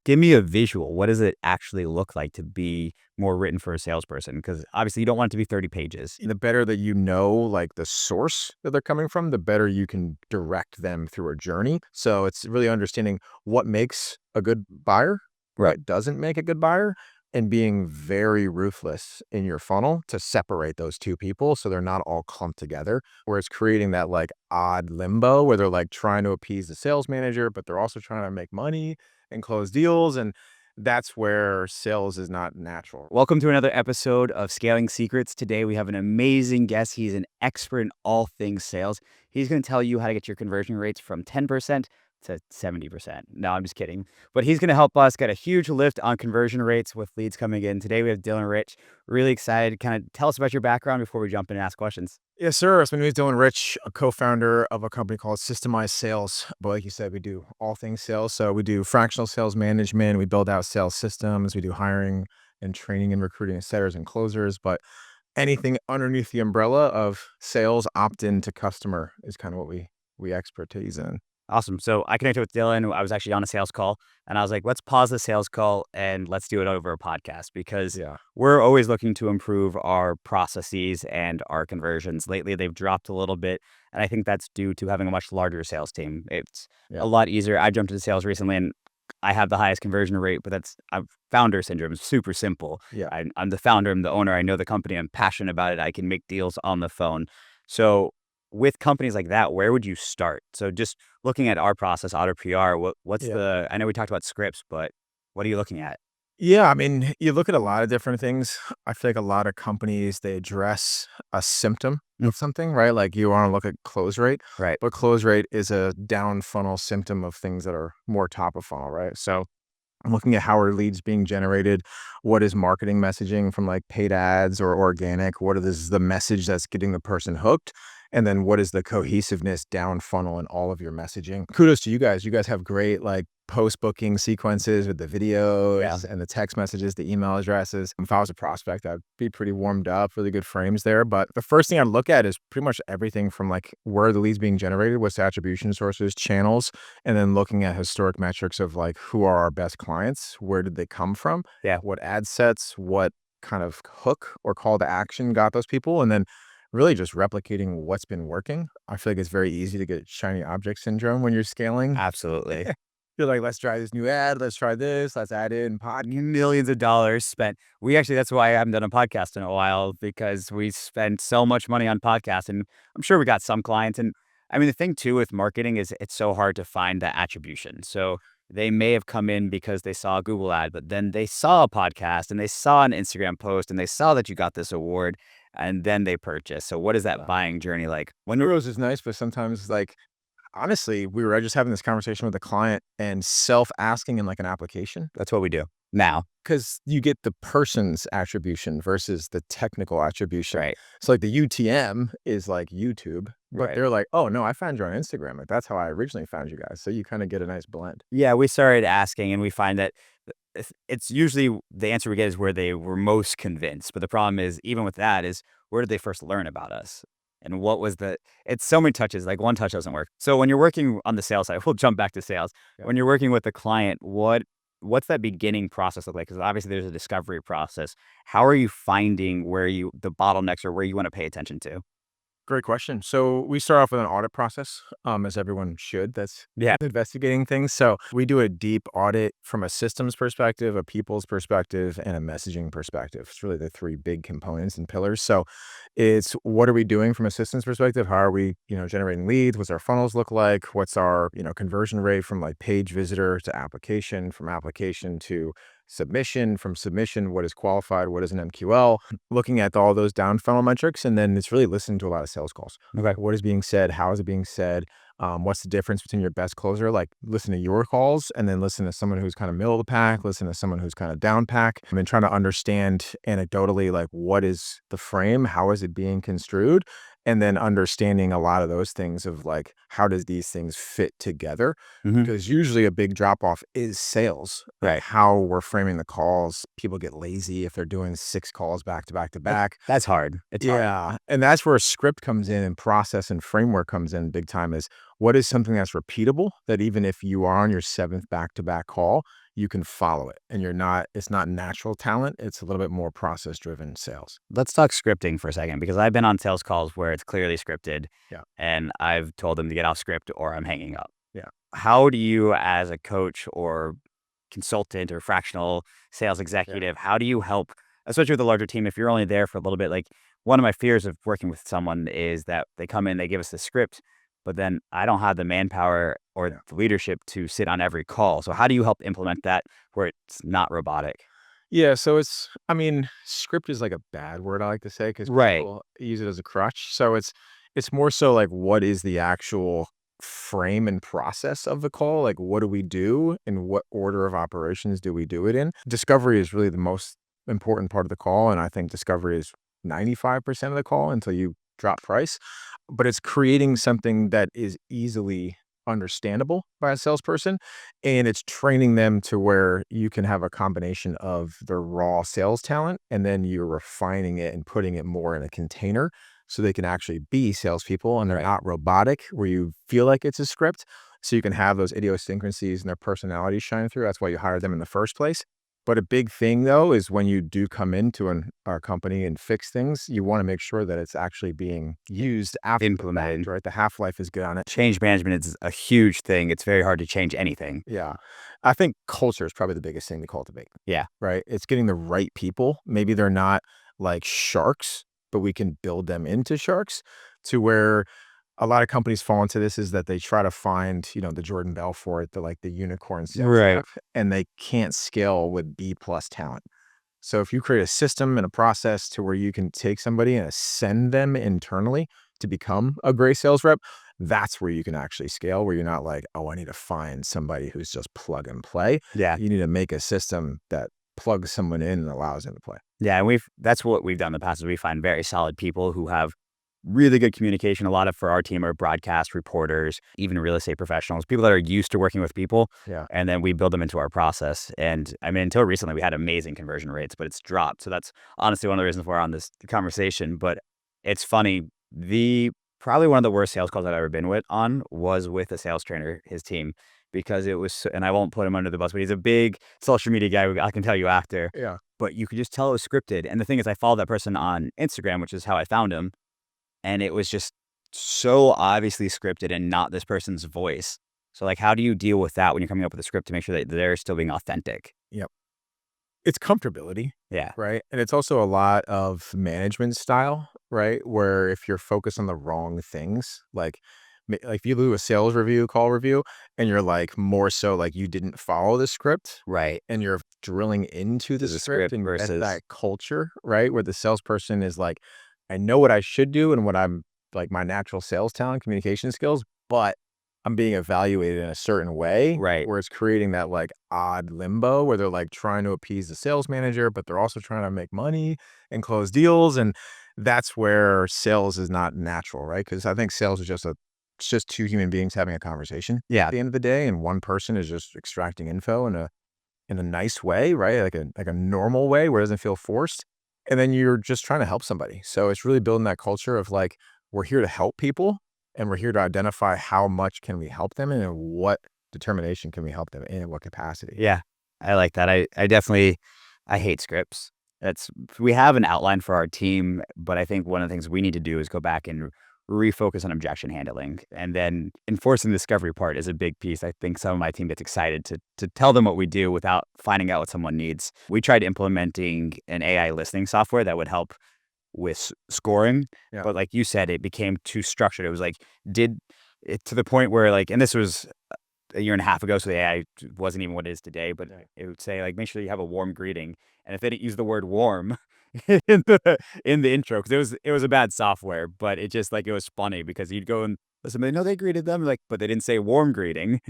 give me a visual. What does it actually look like to be more written for a salesperson? Because obviously you don't want it to be 30 pages. The better that you know, like the source that they're coming from, the better you can direct them through a journey. So it's really understanding what makes a good buyer, Right. what doesn't make a good buyer, and being very ruthless in your funnel to separate those two people so they're not all clumped together. Whereas creating that like odd limbo where they're like trying to appease the sales manager, but they're also trying to make money and close deals. And that's where sales is not natural. Welcome to another episode of Scaling Secrets. Today we have an amazing guest. He's an expert in all things sales. He's going to tell you how to get your conversion rates from 10% to 70%. No, I'm just kidding. But he's going to help us get a huge lift on conversion rates with leads coming in. Today we have Dylan Rich. Really excited. Kind of tell us about your background before we jump in and ask questions. Yes, sir. So my name is Dylan Rich, a co-founder of a company called Systemized Sales. But like you said, we do all things sales. So we do fractional sales management. We build out sales systems. We do hiring and training and recruiting of setters and closers. But anything underneath the umbrella of sales opt-in to customer is kind of what we expertise in. Awesome. So I connected with Dylan. I was actually on a sales call and I was like, let's pause the sales call and let's do it over a podcast because Yeah. we're always looking to improve our processes and our conversions. Lately, they've dropped a little bit. And I think that's due to having a much larger sales team. It's Yeah. a lot easier. I jumped into sales recently and I have the highest conversion rate, but that's founder syndrome. It's super simple. Yeah. I'm the founder. I'm the owner. I know the company. I'm passionate about it. I can make deals on the phone. So with companies like that, where would you start? So just looking at our process, Auto PR, what's Yeah. the, I know we talked about scripts, but what are you looking at? Yeah, I mean, you look at a lot of different things. I feel like a lot of companies, they address a symptom of something, right? Like you want to look at close rate, Right. but close rate is a down funnel symptom of things that are more top of funnel, right? So I'm looking at how are leads being generated? What is marketing messaging from like paid ads or organic? What is the message that's getting the person hooked? And then what is the cohesiveness down funnel in all of your messaging? Kudos to you guys. You guys have great like post booking sequences with the Yeah. videos and the text messages, the email addresses. If I was a prospect, I'd be pretty warmed up, really good frames there. But the first thing I'd look at is pretty much everything from like where are the leads being generated, what's the attribution sources, channels, and then looking at historic metrics of like who are our best clients, where did they come from, Yeah. what ad sets, what kind of hook or call to action got those people, and then really just replicating what's been working. I feel like it's very easy to get shiny object syndrome when you're scaling. Absolutely. You're like, let's try this new ad, let's try this, let's add in pod. Millions of dollars spent. We actually, that's why I haven't done a podcast in a while because we spend so much money on podcasts and I'm sure we got some clients. And I mean, the thing too with marketing is it's so hard to find that attribution. So they may have come in because they saw a Google ad, but then they saw a podcast and they saw an Instagram post and they saw that you got this award and then they purchased. So what is that buying journey like? When Neuros is nice, but sometimes like honestly, we were just having this conversation with a client and self-asking in like an application That's what we do now. because you get the person's attribution versus the technical attribution. Right. So like the UTM is like YouTube, but Right. they're like, oh no, I found you on Instagram. Like that's how I originally found you guys. So you kind of get a nice blend. Yeah, we started asking and we find that it's usually the answer we get is where they were most convinced. But the problem is, even with that, is where did they first learn about us? And what was it's so many touches, like one touch doesn't work. So when you're working on the sales side, we'll jump back to sales. Yeah. When you're working with the client, what's that beginning process look like? Because obviously there's a discovery process. How are you finding the bottlenecks or where you want to pay attention to? Great question. So we start off with an audit process, as everyone should. That's Yeah. investigating things. So we do a deep audit from a systems perspective, a people's perspective, and a messaging perspective. It's really the three big components and pillars. So it's what are we doing from a systems perspective? How are we, generating leads? What's our funnels look like? What's our, conversion rate from like page visitor to application, from application to submission, from submission, what is qualified, what is an MQL, looking at all those down funnel metrics. And then it's really listening to a lot of sales calls. Okay. What is being said? How is it being said? What's the difference between your best closer? Like listen to your calls and then listen to someone who's kind of middle of the pack, listen to someone who's kind of down pack. I mean, trying to understand anecdotally, like what is the frame? How is it being construed? And then understanding a lot of those things of like, how does these things fit together? Hmm. Because usually a big drop off is sales, Right. how we're framing the calls. People get lazy if they're doing 6 calls back to back to back. That's hard. It's hard. Yeah. And that's where a script comes in and process and framework comes in big time is what is something that's repeatable that even if you are on your 7th back to back call, you can follow it, and it's not natural talent. It's a little bit more process driven sales. Let's talk scripting for a second because I've been on sales calls where it's clearly scripted Yeah. and I've told them to get off script or I'm hanging up. Yeah. How do you, as a coach or consultant or fractional sales Yeah. executive, how do you help, especially with a larger team, if you're only there for a little bit? Like, one of my fears of working with someone is that they come in, they give us the script, but then I don't have the manpower or Yeah. the leadership to sit on every call. So how do you help implement that where it's not robotic? Yeah, so I mean, script is like a bad word I like to say because Right. people use it as a crutch. So it's more so like what is the actual frame and process of the call? Like what do we do and what order of operations do we do it in? Discovery is really the most important part of the call, and I think discovery is 95% of the call until you drop price. But it's creating something that is easily understandable by a salesperson, and it's training them to where you can have a combination of the raw sales talent, and then you're refining it and putting it more in a container so they can actually be salespeople and they're Right. not robotic where you feel like it's a script. So you can have those idiosyncrasies and their personalities shine through. That's why you hired them in the first place. But a big thing though is when you do come into our company and fix things, you want to make sure that it's actually being used after the fact, Implemented. right? The half life is good on it. Change management is a huge thing. It's very hard to change anything. Yeah. I think culture is probably the biggest thing to cultivate, Yeah. right? It's getting the right people. Maybe they're not like sharks, but we can build them into sharks to where a lot of companies fall into this is that they try to find, the Jordan Belfort, the unicorn sales Right. rep, and they can't scale with B plus talent. So if you create a system and a process to where you can take somebody and ascend them internally to become a great sales rep, that's where you can actually scale, where you're not like, oh, I need to find somebody who's just plug and play. Yeah. You need to make a system that plugs someone in and allows them to play. Yeah. And that's what we've done in the past is we find very solid people who have really good communication. A lot of for our team are broadcast reporters, even real estate professionals, people that are used to working with people. Yeah. And then we build them into our process. And I mean, until recently, we had amazing conversion rates, but it's dropped. So that's honestly one of the reasons we're on this conversation. But it's funny. The probably one of the worst sales calls I've ever been was with a sales trainer, his team, because it was, and I won't put him under the bus, but he's a big social media guy. I can tell you after, Yeah. but you could just tell it was scripted. And the thing is, I followed that person on Instagram, which is how I found him. And it was just so obviously scripted and not this person's voice. So, like, how do you deal with that when you're coming up with a script to make sure that they're still being authentic? Yep. It's comfortability, Yeah. right? And it's also a lot of management style, right? Where if you're focused on the wrong things, like if you do a sales review, call review, and you're like more so like you didn't follow the script Right. and you're drilling into the There's a script script and at versus that culture, right? Where the salesperson is like, I know what I should do and what I'm like my natural sales talent, communication skills, but I'm being evaluated in a certain way right. where it's creating that like odd limbo where they're like trying to appease the sales manager, but they're also trying to make money and close deals. And that's where sales is not natural, right? Because I think sales is it's just two human beings having a conversation at Yeah. the end of the day, and one person is just extracting info in a nice way, right? Like a normal way where it doesn't feel forced. And then you're just trying to help somebody. So it's really building that culture of like, we're here to help people and we're here to identify how much can we help them and in what determination can we help them in what capacity. Yeah. I like that. I definitely, I hate scripts. We have an outline for our team, but I think one of the things we need to do is go back and refocus on objection handling. And then enforcing the discovery part is a big piece. I think some of my team gets excited to tell them what we do without finding out what someone needs. We tried implementing an AI listening software that would help with scoring, Yeah. but like you said, it became too structured. It was like, did it to the point where like, and this was a year and a half ago, so the AI wasn't even what it is today, but Right. it would say like, make sure you have a warm greeting. And if they didn't use the word warm in the intro, because it was a bad software, but it just like it was funny because you'd go and listen, no, they greeted them like, but they didn't say warm greeting.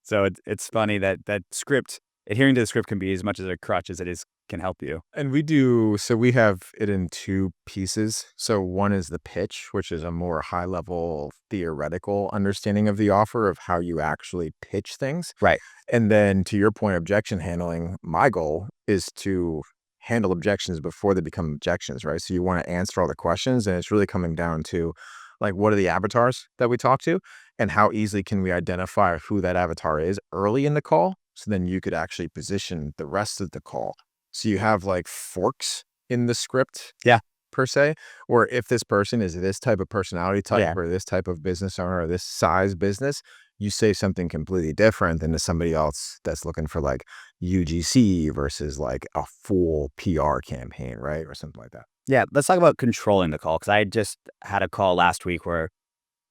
So it's funny that script adhering to the script can be as much as a crutch as it is can help you. And we have it in two pieces. So one is the pitch, which is a more high level theoretical understanding of the offer of how you actually pitch things. Right. And then to your point, objection handling, my goal is to handle objections before they become objections, right? So you want to answer all the questions, and it's really coming down to like, what are the avatars that we talk to and how easily can we identify who that avatar is early in the call So then you could actually position the rest of the call. So you have like forks in the script Yeah. per se, or if this person is this type of personality type Yeah. or this type of business owner or this size business, you say something completely different than to somebody else that's looking for like UGC versus like a full PR campaign, right? Or something like that. Yeah. Let's talk about controlling the call, because I just had a call last week where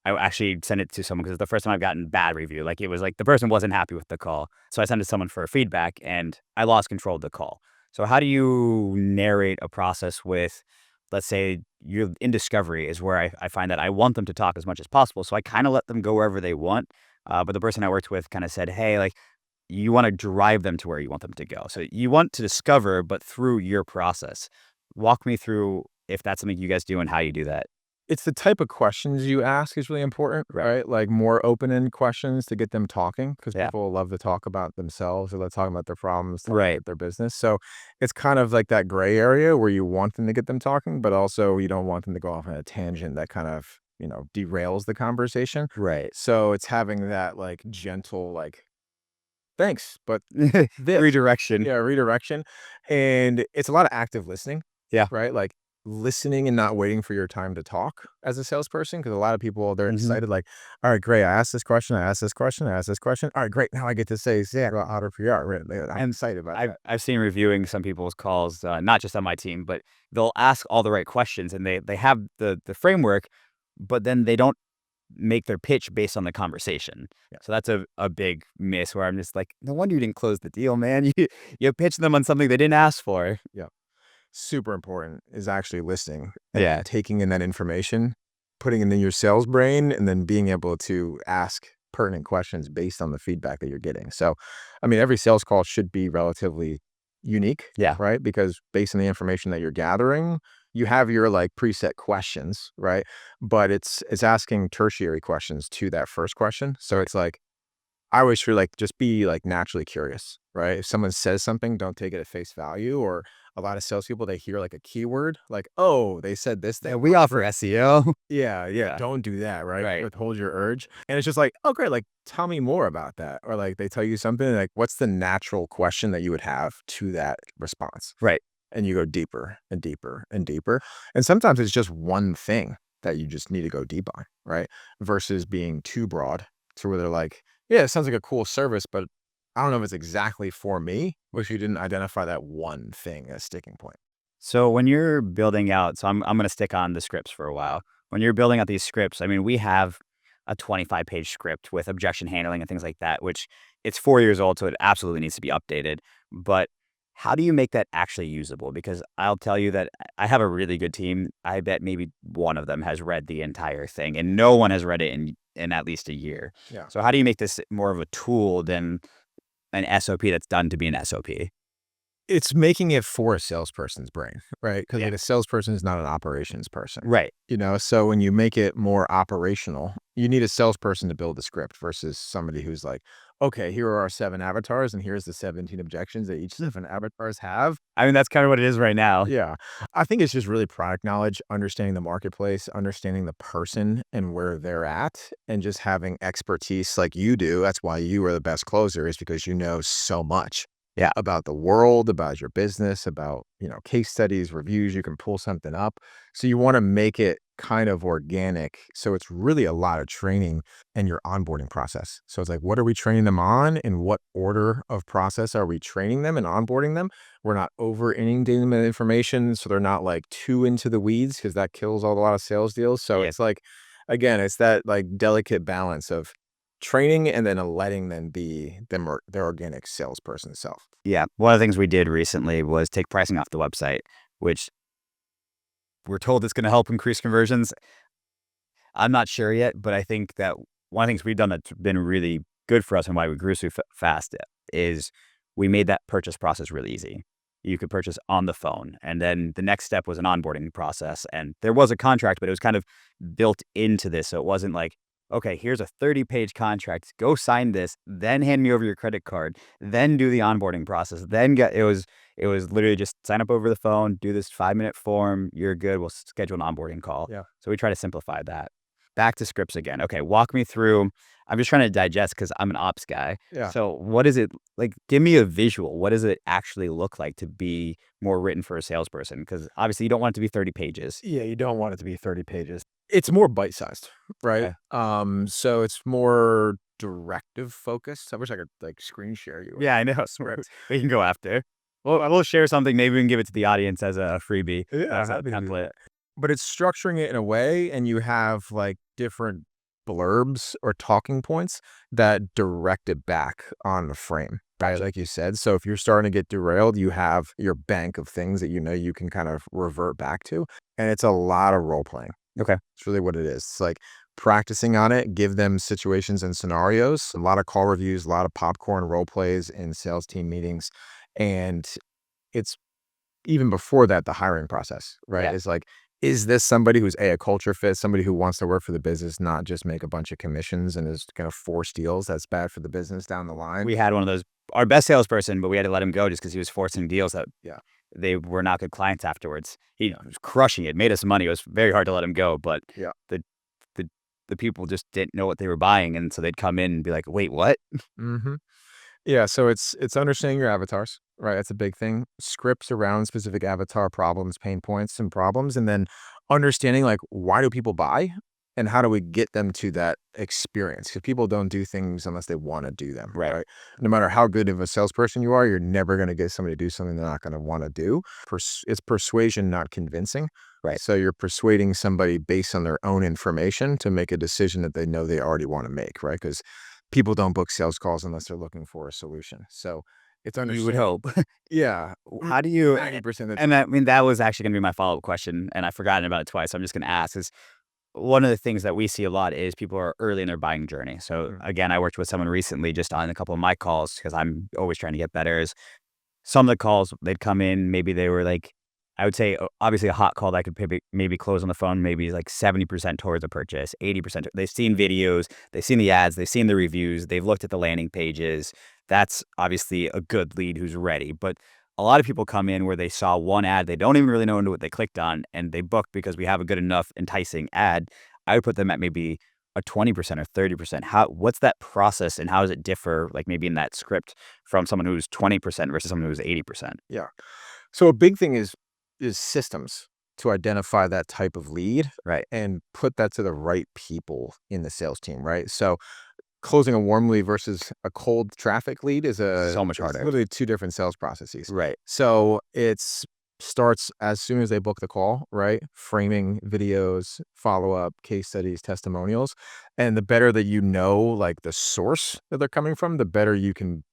I actually sent it to someone because it's the first time I've gotten bad review. Like, it was like the person wasn't happy with the call. So I sent it to someone for feedback and I lost control of the call. So how do you narrate a process with, let's say you're in discovery is where I find that I want them to talk as much as possible. So I kind of let them go wherever they want. But the person I worked with kind of said, hey, like, you want to drive them to where you want them to go. So you want to discover, but through your process. Walk me through if that's something you guys do and how you do that. It's the type of questions you ask is really important, Right. right? Like more open-end questions to get them talking because Yeah. people love to talk about themselves or love talking about their problems, talk Right. about their business. So it's kind of like that gray area where you want them to get them talking, but also you don't want them to go off on a tangent that kind of, derails the conversation. Right. So it's having that like gentle, like, thanks, but this. Redirection. Yeah, redirection. And it's a lot of active listening, Yeah. right? Like listening and not waiting for your time to talk as a salesperson. Cause a lot of people, they're Mhm. excited, like, all right, great. I asked this question. I asked this question. I asked this question. All right, great. Now I get to say, yeah, about auto PR. Right? I'm And excited about I've that. I've seen reviewing some people's calls, not just on my team, but they'll ask all the right questions and they have the framework, but then they don't make their pitch based on the conversation. Yeah. So that's a big miss where I'm just like, no wonder you didn't close the deal, man. You pitched them on something they didn't ask for. Yeah. Super important is actually listening and Yeah. taking in that information, putting it in your sales brain, and then being able to ask pertinent questions based on the feedback that you're getting. So, I mean, every sales call should be relatively unique, Yeah. right? Because based on the information that you're gathering, you have your like preset questions, right? But it's asking tertiary questions to that first question. So it's like I always feel like just be like naturally curious, right? If someone says something, don't take it at face value. Or a lot of salespeople, they hear like a keyword, like, oh, they said this Yeah, thing. we offer SEO. Yeah, yeah. Yeah. Don't do that, right? Right. Withhold your urge. And it's just like, oh, great. Like, tell me more about that. Or like they tell you something, like, what's the natural question that you would have to that response? Right. And you go deeper and deeper and deeper. And sometimes it's just one thing that you just need to go deep on, right? Versus being too broad to where they're like, yeah, it sounds like a cool service, but I don't know if it's exactly for me, which you didn't identify that one thing as sticking point. So when you're building out, so I'm going to stick on the scripts for a while. When you're building out these scripts, I mean, we have a 25-page script with objection handling and things like that, which it's 4 years old, so it absolutely needs to be updated. But how do you make that actually usable? Because I'll tell you that I have a really good team. I bet maybe one of them has read the entire thing, and no one has read it in at least a year. Yeah. So how do you make this more of a tool than an SOP that's done to be an SOP? It's making it for a salesperson's brain, right? Because Yeah. like a salesperson is not an operations person. Right. So when you make it more operational, you need a salesperson to build the script versus somebody who's like, okay, here are our 7 avatars and here's the 17 objections that each 7 avatars have. I mean, that's kind of what it is right now. Yeah. I think it's just really product knowledge, understanding the marketplace, understanding the person and where they're at, and just having expertise like you do. That's why you are the best closer, is because you know so much. Yeah. About the world, about your business, about, case studies, reviews, you can pull something up. So you want to make it kind of organic. So it's really a lot of training and your onboarding process. So it's like, what are we training them on? In what order of process are we training them and onboarding them? We're not over inundating them with information. So they're not like too into the weeds, because that kills a lot of sales deals. So Yeah. it's like, again, it's that like delicate balance of training and then letting them be their organic salesperson self. Yeah. One of the things we did recently was take pricing off the website, which we're told it's going to help increase conversions. I'm not sure yet, but I think that one of the things we've done that's been really good for us and why we grew so fast is we made that purchase process really easy. You could purchase on the phone. And then the next step was an onboarding process. And there was a contract, but it was kind of built into this. So it wasn't like, okay, here's a 30-page contract. Go sign this, then hand me over your credit card, then do the onboarding process. Then it was literally just sign up over the phone, do this 5-minute form. You're good. We'll schedule an onboarding call. Yeah. So we try to simplify that. back to scripts again. Okay, walk me through. I'm just trying to digest because I'm an ops guy. Yeah. So what is it like? Give me a visual. What does it actually look like to be more written for a salesperson? Because obviously you don't want it to be 30 pages. Yeah, you don't want it to be 30 pages. It's more bite-sized, right? Okay. So it's more directive focused. I wish I could like screen share you Yeah, I know. a script. We can go after. Well, I will share something. Maybe we can give it to the audience as a freebie. Yeah, As a happy to do template. that. But it's structuring it in a way, and you have like different blurbs or talking points that direct it back on the frame, right? Gotcha. Like you said. So if you're starting to get derailed, you have your bank of things that you know you can kind of revert back to. And it's a lot of role playing. Okay. It's really what it is. It's like practicing on it, give them situations and scenarios, a lot of call reviews, a lot of popcorn role plays in sales team meetings. And it's even before that, the hiring process, right? Yeah. Is like, is this somebody who's a culture fit, somebody who wants to work for the business, not just make a bunch of commissions and is going to force deals that's bad for the business down the line? We had one of those, our best salesperson, but we had to let him go just because he was forcing deals that Yeah. they were not good clients afterwards. He was crushing it, made us money. It was very hard to let him go, but Yeah. the the the people just didn't know what they were buying, and so they'd come in and be like, "Wait, what?" Hmm. Yeah, so it's understanding your avatars, right? That's a big thing. Scripts around specific avatar problems, pain points, and problems, and then understanding like why do people buy and how do we get them to that experience? Because people don't do things unless they want to do them, Right. right? No matter how good of a salesperson you are, you're never going to get somebody to do something they're not going to want to do. It's persuasion, not convincing. Right. So you're persuading somebody based on their own information to make a decision that they know they already want to make, right? Because people don't book sales calls unless they're looking for a solution. So it's You would understanding. hope. Yeah. How do you 90% of the and I mean, that was actually gonna be my follow-up question, and I've forgotten about it twice, so I'm just gonna ask is, one of the things that we see a lot is people are early in their buying journey. So, time. again, I worked with someone recently just on a couple of my calls because I'm always trying to get better is some of the calls, they'd come in, maybe they were like, I would say, obviously a hot call that could maybe close on the phone, maybe like 70% towards a purchase, 80%. They've seen videos, they've seen the ads, they've seen the reviews, they've looked at the landing pages. That's obviously a good lead who's ready. But a lot of people come in where they saw one ad, they don't even really know what they clicked on, and they booked because we have a good enough enticing ad. I would put them at maybe a 20% or 30%. What's that process and how does it differ, like maybe in that script from someone who's 20% versus someone who's 80%? Yeah. So a big thing is systems to identify that type of lead Right. and put that to the right people in the sales team, right? So closing a warm lead versus a cold traffic lead So much is harder. literally two different sales processes. Right. So it's starts as soon as they book the call, right? Framing videos, follow-up, case studies, testimonials. And the better that you know like the source that they're coming from, the better you can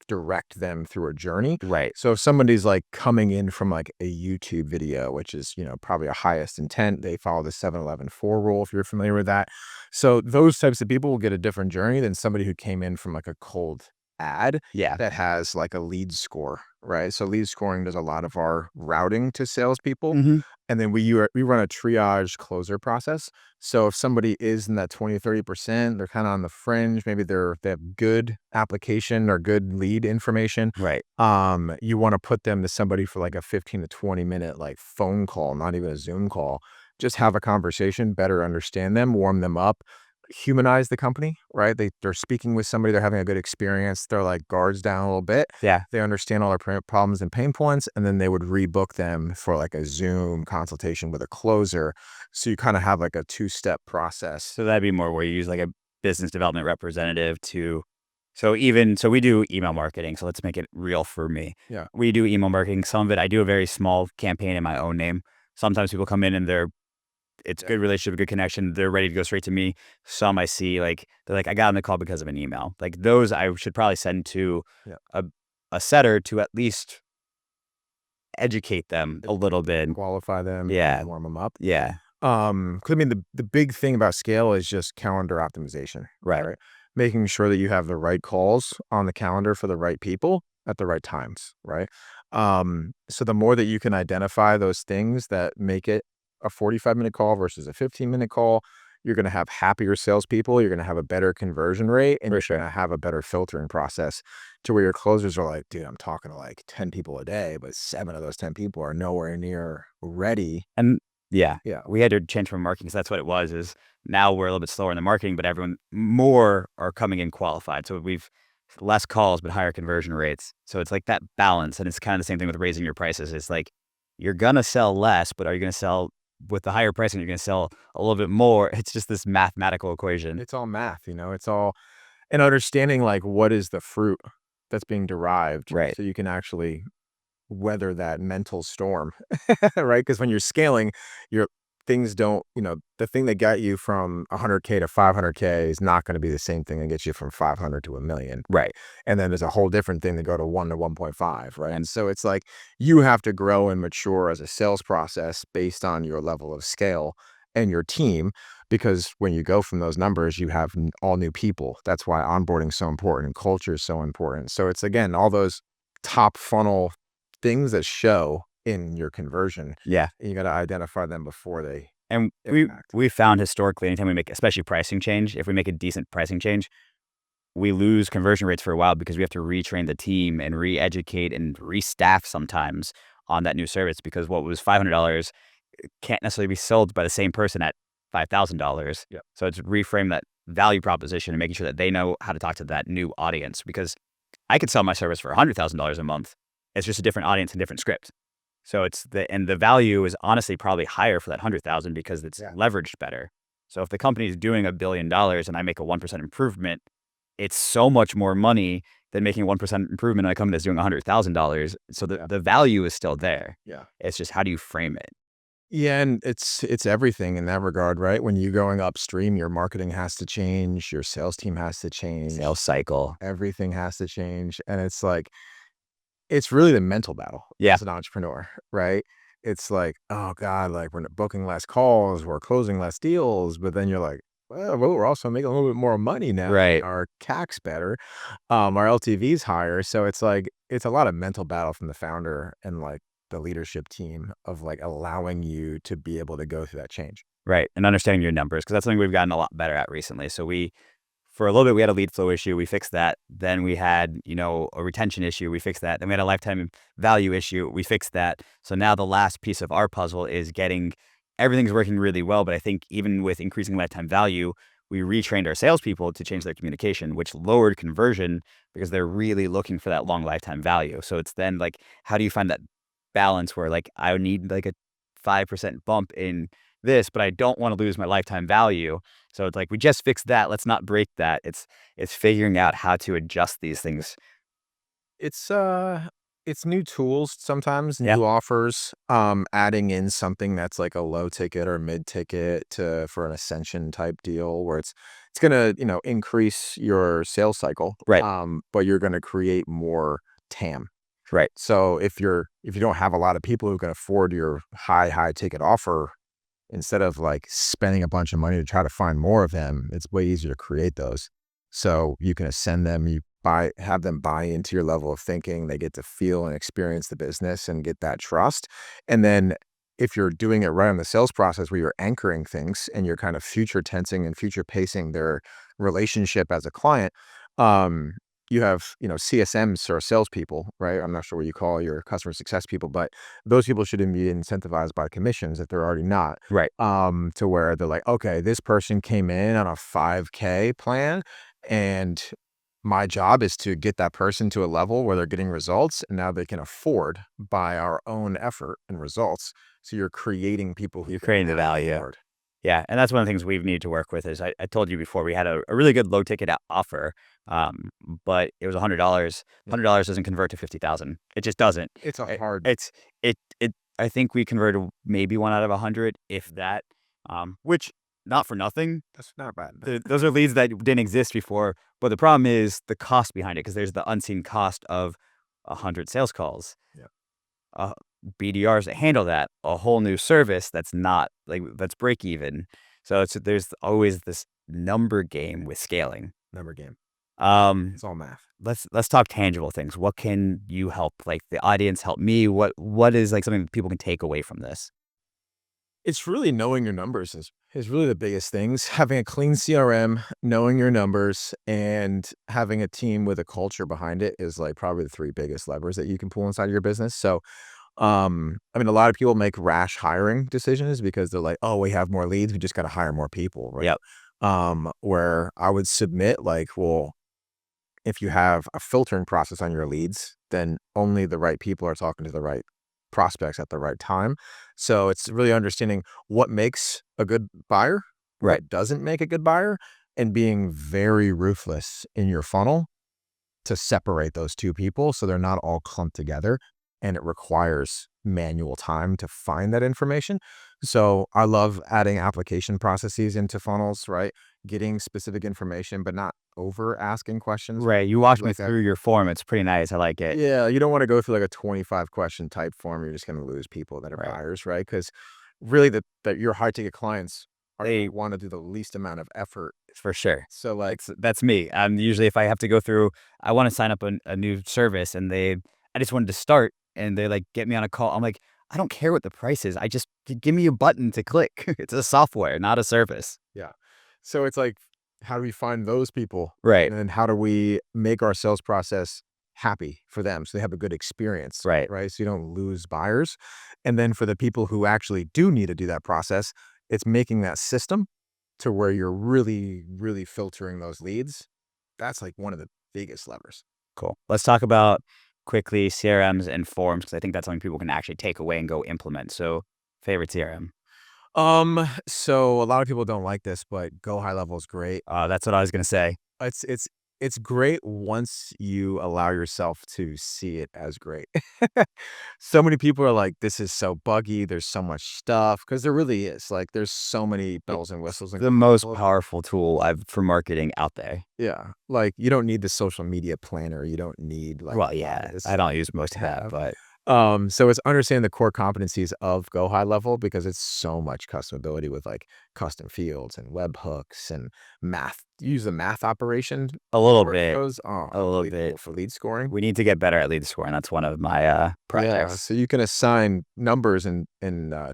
direct them through a journey. Right. So if somebody's like coming in from like a YouTube video, which is, probably a highest intent, they follow the 7-11-4 rule if you're familiar with that. So those types of people will get a different journey than somebody who came in from like a cold ad Yeah. that has like a lead score, right? So lead scoring does a lot of our routing to salespeople. Mhm. And then we run a triage closer process. So if somebody is in that 20-30%, they're kind of on the fringe, maybe they have good application or good lead information. Right. You want to put them to somebody for like a 15 to 20 minute like phone call, not even a Zoom call. Just have a conversation, better understand them, warm them up, humanize the company, right? They're speaking with somebody, they're having a good experience, they're like guards down a little bit. Yeah. They understand all their problems and pain points, and then they would rebook them for like a Zoom consultation with a closer. So you kind of have like a two-step process. So that'd be more where you use like a business development representative to so we do email marketing, so let's make it real for me. Yeah. We do email marketing. Some of it I do a very small campaign in my own name. Sometimes people come in and it's Yeah. good relationship, good connection. They're ready to go straight to me. Some I see like they're like, I got on the call because of an email. Like those I should probably send to Yeah. a setter to at least educate them a little bit. Qualify them, Yeah. warm them up. Yeah. 'Cause I mean, the big thing about scale is just calendar optimization, Right. right? Making sure that you have the right calls on the calendar for the right people at the right times, right? So the more that you can identify those things that make it a 45-minute call versus a 15-minute call, you're gonna have happier salespeople, you're gonna have a better conversion rate, and For you're sure. gonna have a better filtering process to where your closers are like, "Dude, I'm talking to like 10 people a day, but 7 of those 10 people are nowhere near ready." And Yeah. Yeah. We had to change from marketing because that's what it was, is now we're a little bit slower in the marketing, but everyone more are coming in qualified. So we've less calls, but higher conversion rates. So it's like that balance. And it's kind of the same thing with raising your prices. It's like you're going to sell less, but are you going to sell with the higher pricing? You're going to sell a little bit more. It's just this mathematical equation. It's all math, it's all and understanding like what is the fruit that's being derived Right. so you can actually weather that mental storm, right? Because when you're scaling, your things don't, the thing that got you from 100K to 500K is not going to be the same thing that gets you from 500 to a million. Right. And then there's a whole different thing to go to 1 to 1.5, right? And so it's like you have to grow and mature as a sales process based on your level of scale and your team. Because when you go from those numbers, you have all new people. That's why onboarding is so important and culture is so important. So it's again, all those top funnel things that show in your conversion. Yeah. You got to identify them before they And impact. we found historically, anytime we make, especially pricing change, if we make a decent pricing change, we lose conversion rates for a while because we have to retrain the team and re-educate and restaff sometimes on that new service, because what was $500 can't necessarily be sold by the same person at $5,000. Yeah. So it's reframe that value proposition and making sure that they know how to talk to that new audience, because I could sell my service for $100,000 a month. It's just a different audience and different script. So the value is honestly probably higher for that 100,000 because it's leveraged better. So if the company is doing $1 billion and I make a 1% improvement, it's so much more money than making a 1% improvement on a company that's doing $100,000. So the value is still there. Yeah. It's just, how do you frame it? Yeah, and it's everything in that regard, right? When you're going upstream, your marketing has to change, your sales team has to change, Sales cycle. everything has to change, and it's like it's really the mental battle Yeah. as an entrepreneur, right? It's like, oh God, like we're booking less calls, we're closing less deals, but then you're like, well, we're also making a little bit more money now. Right. Our CAC's better, our LTV's higher, so it's like it's a lot of mental battle from the founder and like the leadership team of like allowing you to be able to go through that change. Right. And understanding your numbers, because that's something we've gotten a lot better at recently. So for a little bit, we had a lead flow issue. We fixed that. Then we had, a retention issue. We fixed that. Then we had a lifetime value issue. We fixed that. So now the last piece of our puzzle is getting everything's working really well. But I think even with increasing lifetime value, we retrained our salespeople to change their communication, which lowered conversion because they're really looking for that long lifetime value. So it's then like, how do you find that balance where like I would need like a 5% bump in this, but I don't want to lose my lifetime value. So it's like, we just fixed that. Let's not break that. It's figuring out how to adjust these things. It's new tools sometimes, Yeah. new offers, adding in something that's like a low ticket or mid ticket for an Ascension type deal where it's gonna, increase your sales cycle, Right. but you're gonna create more TAM. Right. So if you don't have a lot of people who can afford your high ticket offer, instead of like spending a bunch of money to try to find more of them, it's way easier to create those. So you can ascend them, have them buy into your level of thinking. They get to feel and experience the business and get that trust. And then if you're doing it right in the sales process where you're anchoring things and you're kind of future tensing and future pacing their relationship as a client, you have, CSMs or salespeople, right? I'm not sure what you call your customer success people, but those people shouldn't be incentivized by commissions if they're already not. Right. To where they're like, okay, this person came in on a 5K plan, and my job is to get that person to a level where they're getting results, and now they can afford by our own effort and results. So you're creating people who You're can creating the now value. afford. Yeah. And that's one of the things we've needed to work with is I told you before, we had a really good low ticket offer. But it was $100. $100 doesn't convert to 50,000. It just doesn't. It's a It, hard. it's, it, I think we converted maybe 1 out of 100, if that, which, not for nothing. That's not bad. Those are leads that didn't exist before. But the problem is the cost behind it, because there's the unseen cost of 100 sales calls. Yeah. Uh, BDRs that handle that, a whole new service that's not like, that's break even. So there's always this number game with scaling. Number game. Um, It's all math. let's talk tangible things. What can you help, like, the audience help me? What is like something that people can take away from this? It's really knowing your numbers is really the biggest things. Having a clean CRM, knowing your numbers, and having a team with a culture behind it is like probably the three biggest levers that you can pull inside of your business. So I mean, a lot of people make rash hiring decisions because they're like, oh, we have more leads. We just got to hire more people. Right. Yep. Where I would submit like, well, if you have a filtering process on your leads, then only the right people are talking to the right prospects at the right time. So it's really understanding what makes a good buyer, Right. what doesn't make a good buyer, and being very ruthless in your funnel to separate those two people so they're not all clumped together. And it requires manual time to find that information. So I love adding application processes into funnels, right? Getting specific information, but not over asking questions. Right. You walked me Like that. through your form. It's pretty nice. I like it. Yeah, you don't want to go through like a 25 question type form. You're just going to lose people that are Right. buyers, right? Because really, that your high ticket clients are They want to do the least amount of effort. For sure. So like, That's me. Usually if I have to go through, I want to sign up a new service and I just wanted to start and they like get me on a call. I'm like, I don't care what the price is. I just give me a button to click. It's a software, not a service. yeah. So it's like, how do we find those people? Right. And then how do we make our sales process happy for them so they have a good experience, Right. right? So you don't lose buyers. And then for the people who actually do need to do that process, it's making that system to where you're really, really filtering those leads. That's like one of the biggest levers. Cool. Let's talk about quickly CRMs and forms because I think that's something people can actually take away and go implement. So favorite CRM. So a lot of people don't like this, but Go High Level is great. That's what I was going to say. It's great once you allow yourself to see it as great. So many people are like, "This is so buggy. There's so much stuff," because there really is. Like, there's so many bells and whistles. And The most powerful tool for marketing out there. yeah, like you don't need the social media planner. You don't need like Well, yeah, this I don't use most of that, tab. but So it's understanding the core competencies of Go High Level because it's so much customability with like custom fields and webhooks and math. Use the math operation a little bit, workflows. Oh, a little unbelievable bit. for lead scoring. We need to get better at lead scoring. That's one of my Yeah, projects. so you can assign numbers in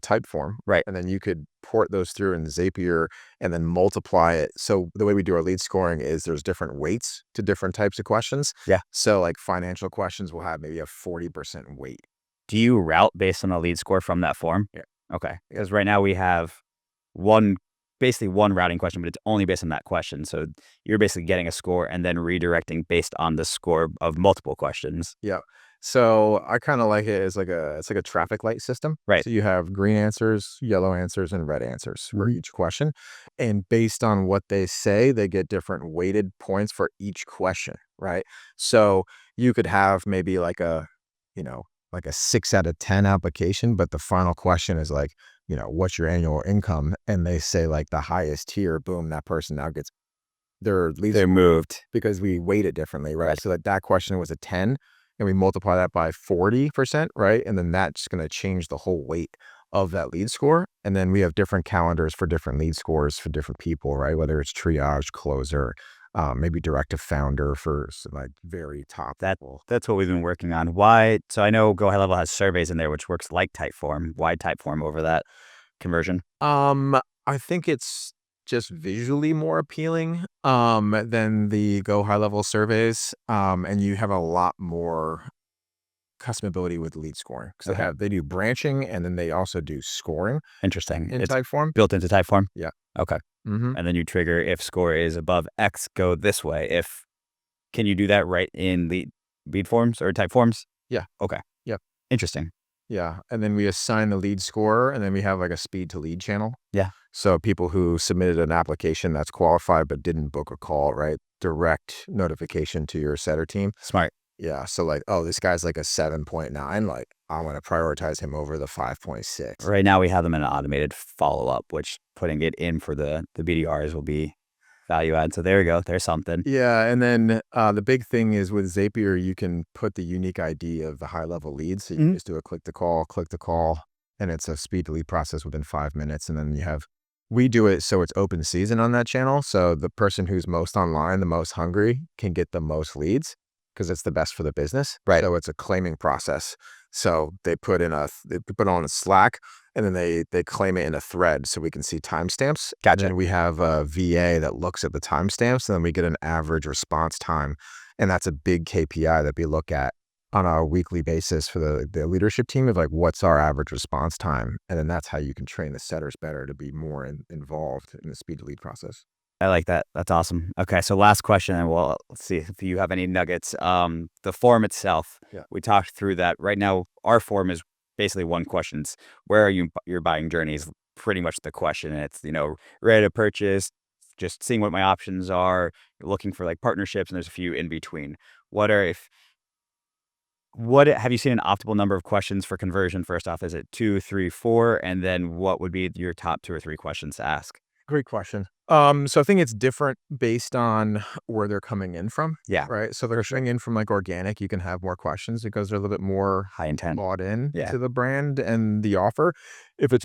type form, Right. and then you could port those through in Zapier and then multiply it. So the way we do our lead scoring is there's different weights to different types of questions. Yeah. So like financial questions will have maybe a 40% weight. Do you route based on the lead score from that form? Yeah. Okay. Because right now we have one, basically one routing question, but it's only based on that question. So you're basically getting a score and then redirecting based on the score of multiple questions. Yeah. So I kind of like it as it's like a traffic light system. Right. So you have green answers, yellow answers, and red answers for each question. And based on what they say, they get different weighted points for each question, right? So you could have maybe like a 6 out of 10 application, but the final question is like, what's your annual income? And they say like the highest tier, boom, that person now gets their leads They're moved. because we weight it differently, right? Right. So that question was a 10 and we multiply that by 40%, right? And then that's going to change the whole weight of that lead score. And then we have different calendars for different lead scores for different people, right? Whether it's triage, closer, maybe direct to founder for some, like very top level. That's what we've been working on. Why? So I know Go High Level has surveys in there, which works like Typeform. Why Typeform over that conversion? I think it's just visually more appealing than the Go High Level surveys. And you have a lot more customability with lead scoring because Okay. they do branching and then they also do scoring Interesting. in It's Typeform. built into Typeform? Yeah. Okay. Mm-hmm. And then you trigger if score is above X, go this way. Can you do that right in lead forms or type forms? Yeah. Okay. Yep. Interesting. Yeah. And then we assign the lead scorer and then we have like a speed to lead channel. Yeah. So people who submitted an application that's qualified but didn't book a call, right? Direct notification to your setter team. Smart. Yeah. So like, oh, this guy's like a 7.9. Like I want to prioritize him over the 5.6. Right now we have them in an automated follow-up, which putting it in for the BDRs will be value add. So there we go. There's something. Yeah. And then the big thing is with Zapier, you can put the unique ID of the high level leads. So you can just do a click to call, and it's a speed to lead process within 5 minutes. And then we do it so it's open season on that channel. So the person who's most online, the most hungry, can get the most leads because it's the best for the business. Right. So it's a claiming process. So they put on a Slack and then they claim it in a thread so we can see timestamps. Gotcha. And we have a VA that looks at the timestamps and then we get an average response time. And that's a big KPI that we look at on a weekly basis for the leadership team of like, what's our average response time? And then that's how you can train the setters better to be more involved in the speed to lead process. I like that. That's awesome. Okay, so last question, and let's see if you have any nuggets. The form itself, Yeah. we talked through that. Right now, our form is basically one question. It's, where are you? Your buying journey is pretty much the question. And it's ready to purchase, just seeing what my options are, looking for like partnerships, and there's a few in between. What are if what have you seen an optimal number of questions for conversion? First off, is it 2, 3, 4, and then what would be your top 2 or 3 questions to ask? Great question. So I think it's different based on where they're coming in from, Yeah, right? So they're coming in from like organic, you can have more questions because they're a little bit more high intent. bought in Yeah. to the brand and the offer. If it's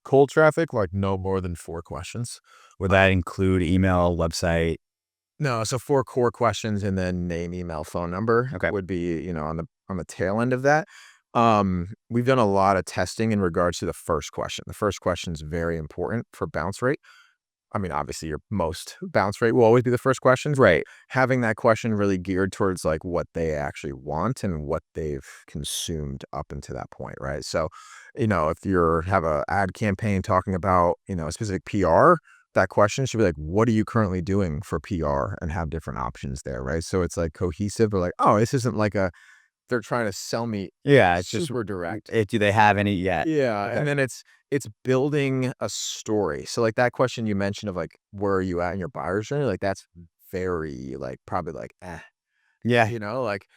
cold traffic, like no more than 4 questions. Would that include email, website? No, so 4 core questions and then name, email, phone number Okay. would be, on the tail end of that. We've done a lot of testing in regards to the first question. The first question is very important for bounce rate. I mean, obviously, your most bounce rate will always be the first questions. Right. Having that question really geared towards like what they actually want and what they've consumed up until that point, right? So, if you have a ad campaign talking about, a specific PR, that question should be like, what are you currently doing for PR and have different options there, right? So it's like cohesive or like, oh, this isn't like they're trying to sell me Yeah, it's just super direct. do they have any yet? Yeah, Okay. and then it's building a story. So, like, that question you mentioned of, like, where are you at in your buyer's journey? Like, that's very, like, probably, like, Yeah. like,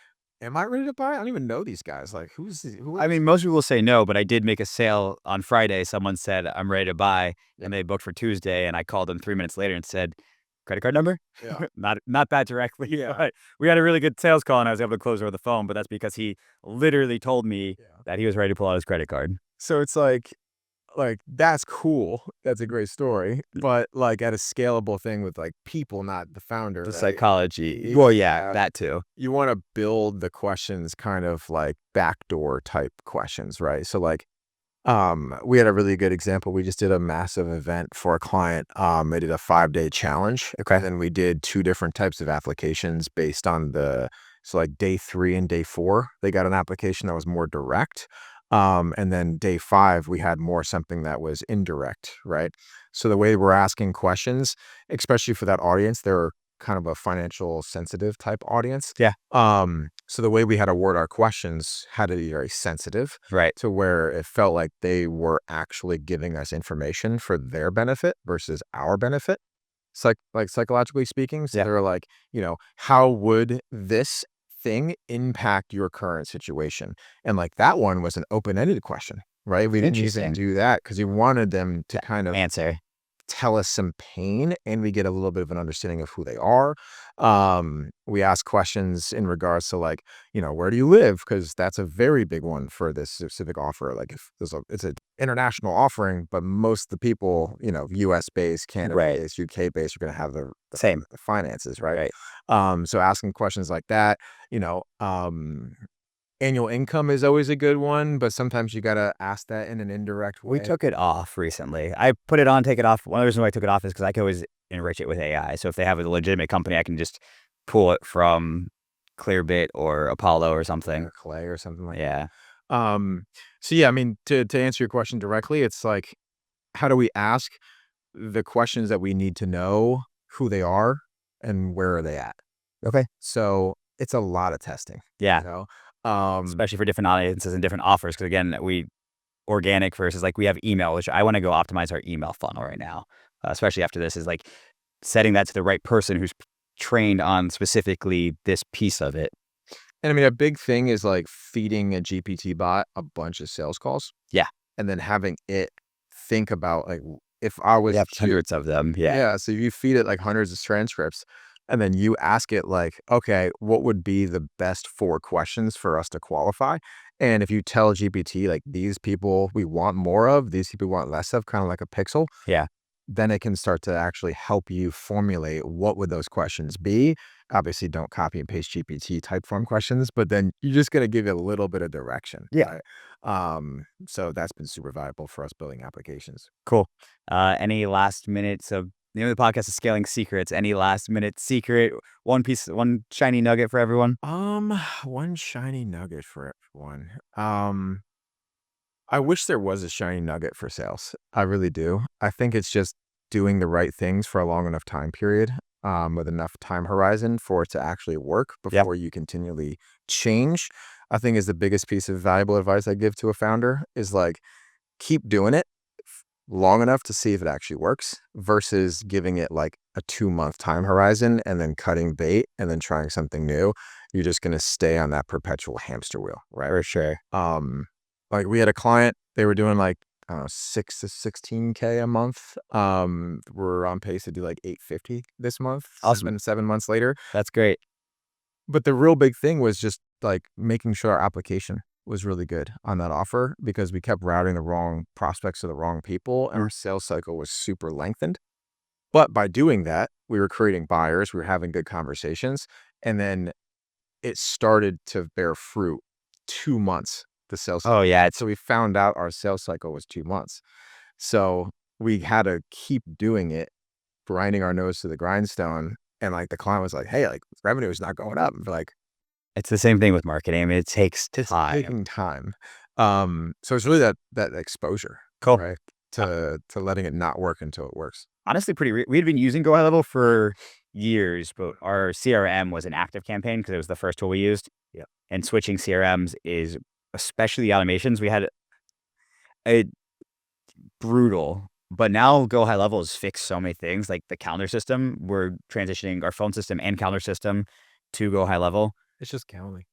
am I ready to buy? I don't even know these guys. Like, who are I these? mean, most people say no, but I did make a sale on Friday. Someone said, "I'm ready to buy," Yeah, and they booked for Tuesday, and I called them 3 minutes later and said, "Credit card number?" yeah, Not that directly, yeah, but we had a really good sales call, and I was able to close over the phone, but that's because he literally told me yeah. that he was ready to pull out his credit card. So it's like, that's cool. That's a great story, but, like, at a scalable thing with, like, people, not the founder, The right? psychology. Well, yeah, Yeah. that too. You wanna build the questions kind of like backdoor type questions, right? So, like, we had a really good example. We just did a massive event for a client. They did a 5-day challenge, Okay. and then we did 2 different types of applications based on like day 3 and day 4, they got an application that was more direct. And then day 5, we had more something that was indirect, right? So the way we're asking questions, especially for that audience, they're kind of a financial sensitive type audience. Yeah. So the way we had to word our questions had to be very sensitive Right. to where it felt like they were actually giving us information for their benefit versus our benefit, like psychologically speaking. So Yeah. they're like, how would this thing impact your current situation? And like that one was an open-ended question, right? We didn't even Interesting. do that because we wanted them to To kind of answer. tell us some pain and we get a little bit of an understanding of who they are. We ask questions in regards to like, where do you live? Because that's a very big one for this specific offer. Like if it's an international offering, but most of the people, US based, Canada Right. based, UK based are going to have Same. the finances, right? Right. So asking questions like that, you know, um, annual income is always a good one, but sometimes you got to ask that in an indirect We way. took it off recently. I put it on, take it off. One of the reasons why I took it off is because I can always enrich it with AI. So if they have a legitimate company, I can just pull it from Clearbit or Apollo or something. Or clay or something like that. Yeah. Um, so yeah, I mean, to answer your question directly, it's like, how do we ask the questions that we need to know who they are and where are they at? Okay. So it's a lot of testing, Yeah. you know? Um, Especially for different audiences and different offers. Because again, we organic versus like we have email, which I want to go optimize our email funnel right now, especially after this is like setting that to the right person who's trained on specifically this piece of it. and I mean, a big thing is like feeding a GPT bot a bunch of sales calls Yeah. and then having it think about like, if I We was have to, hundreds of them. Yeah. yeah, so you feed it like hundreds of transcripts and then you ask it like, okay, what would be the best 4 questions for us to qualify? And if you tell GPT like these people we want more of, these people we want less of, kind of like a pixel, Yeah. then it can start to actually help you formulate what would those questions be. Obviously, don't copy and paste GPT type form questions, but then you're just going to give it a little bit of direction, Yeah. right? So that's been super valuable for us building applications. Cool. Any last minutes of The name of the podcast is Scaling Secrets. Any last minute secret, one shiny nugget for everyone? One shiny nugget for everyone. I wish there was a shiny nugget for sales. I really do. I think it's just doing the right things for a long enough time period, with enough time horizon for it to actually work Yep. before you continually change. I think is the biggest piece of valuable advice I give to a founder is like, keep doing it long enough to see if it actually works versus giving it like a 2-month time horizon and then cutting bait and then trying something new. You're just going to stay on that perpetual hamster wheel, right? For sure. Like we had a client, they were doing like, I don't know, 6 to 16K a month. We're on pace to do like 850 this month, Awesome. 7 months later. That's great. But the real big thing was just like making sure our application was really good on that offer because we kept routing the wrong prospects to the wrong people and our sales cycle was super lengthened. But by doing that, we were creating buyers, we were having good conversations, and then it started to bear fruit 2 months, the sales cycle. Oh yeah, So we found out our sales cycle was 2 months. So we had to keep doing it, grinding our nose to the grindstone. And like the client was like, hey, like revenue is not going up. And we're like, it's the same thing with marketing. I mean, it takes it's time. taking time. So it's really that exposure, Cool. right? To letting it not work until it works. Honestly, we had been using Go High Level for years, but our CRM was an active campaign because it was the first tool we used. Yeah. And switching CRMs is, especially the automations, we had a brutal. But now Go High Level has fixed so many things, like the calendar system. We're transitioning our phone system and calendar system to Go High Level. It's just counting.